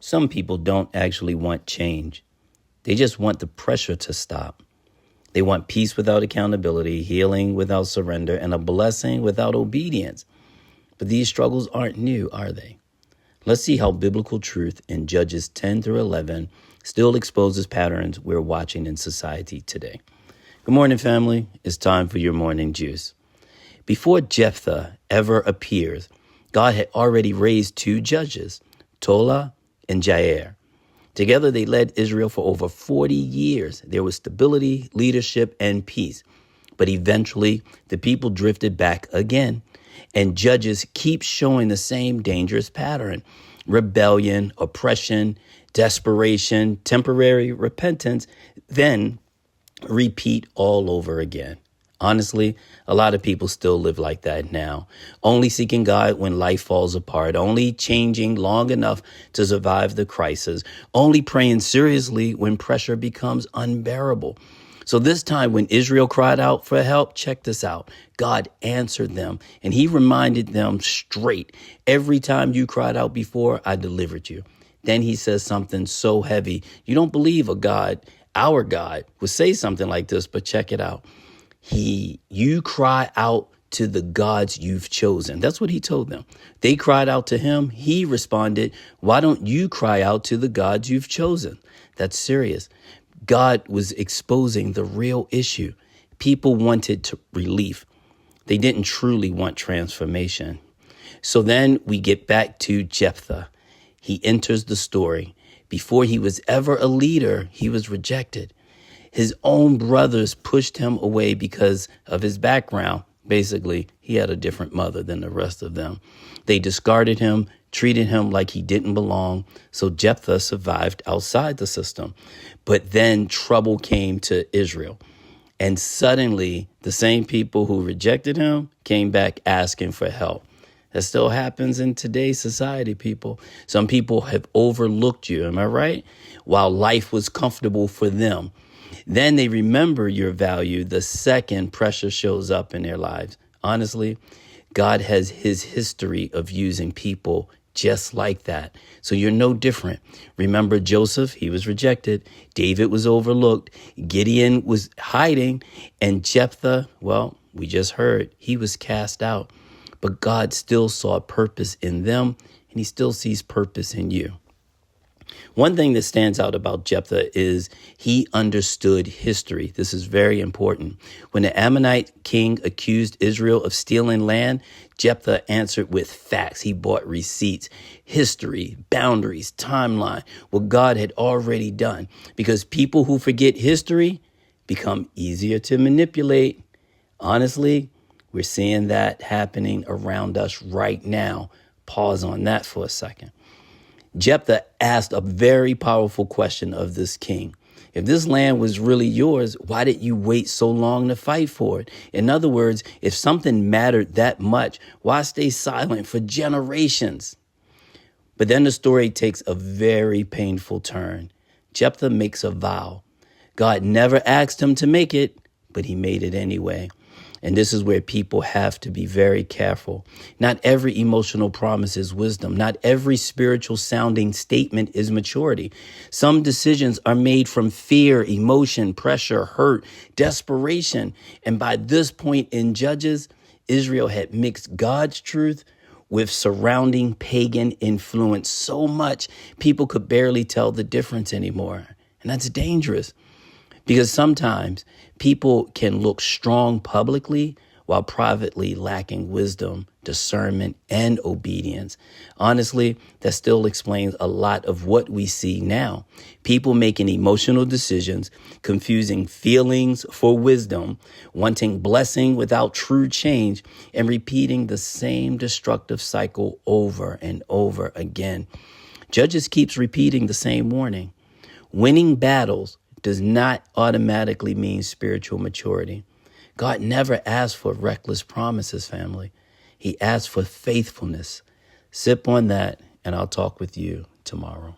Some people don't actually want change. They just want the pressure to stop. They want peace without accountability, healing without surrender, and a blessing without obedience. But these struggles aren't new, are they? Let's see how biblical truth in Judges 10 through 11 still exposes patterns we're watching in society today. Good morning, family. It's time for your morning juice. Before Jephthah ever appears, God had already raised two judges, Tola and Jair. Together, they led Israel for over 40 years. There was stability, leadership, and peace. But eventually, the people drifted back again. And judges keep showing the same dangerous pattern: rebellion, oppression, desperation, temporary repentance, then repeat all over again. Honestly, a lot of people still live like that now, only seeking God when life falls apart, only changing long enough to survive the crisis, only praying seriously when pressure becomes unbearable. So this time when Israel cried out for help, check this out. God answered them, and he reminded them straight, every time you cried out before, I delivered you. Then he says something so heavy. You don't believe our God, would say something like this, but check it out. You cry out to the gods you've chosen. That's what he told them. They cried out to him. He responded, why don't you cry out to the gods you've chosen? That's serious. God was exposing the real issue. People wanted relief. They didn't truly want transformation. So then we get back to Jephthah. He enters the story. Before he was ever a leader, he was rejected. His own brothers pushed him away because of his background. Basically, he had a different mother than the rest of them. They discarded him, treated him like he didn't belong. So Jephthah survived outside the system. But then trouble came to Israel. And suddenly, the same people who rejected him came back asking for help. That still happens in today's society, people. Some people have overlooked you, am I right? While life was comfortable for them. Then they remember your value the second pressure shows up in their lives. Honestly, God has his history of using people just like that. So you're no different. Remember Joseph, he was rejected. David was overlooked. Gideon was hiding. And Jephthah, well, we just heard, he was cast out. But God still saw purpose in them, and he still sees purpose in you. One thing that stands out about Jephthah is he understood history. This is very important. When the Ammonite king accused Israel of stealing land, Jephthah answered with facts. He brought receipts, history, boundaries, timeline, what God had already done. Because people who forget history become easier to manipulate. Honestly, we're seeing that happening around us right now. Pause on that for a second. Jephthah asked a very powerful question of this king. If this land was really yours, why did you wait so long to fight for it? In other words, if something mattered that much, why stay silent for generations? But then the story takes a very painful turn. Jephthah makes a vow. God never asked him to make it, but he made it anyway. And this is where people have to be very careful. Not every emotional promise is wisdom. Not every spiritual sounding statement is maturity. Some decisions are made from fear, emotion, pressure, hurt, desperation. And by this point in Judges, Israel had mixed God's truth with surrounding pagan influence so much people could barely tell the difference anymore. And that's dangerous. Because sometimes people can look strong publicly while privately lacking wisdom, discernment, and obedience. Honestly, that still explains a lot of what we see now. People making emotional decisions, confusing feelings for wisdom, wanting blessing without true change, and repeating the same destructive cycle over and over again. Judges keeps repeating the same warning. Winning battles does not automatically mean spiritual maturity. God never asked for reckless promises, family. He asked for faithfulness. Sip on that, and I'll talk with you tomorrow.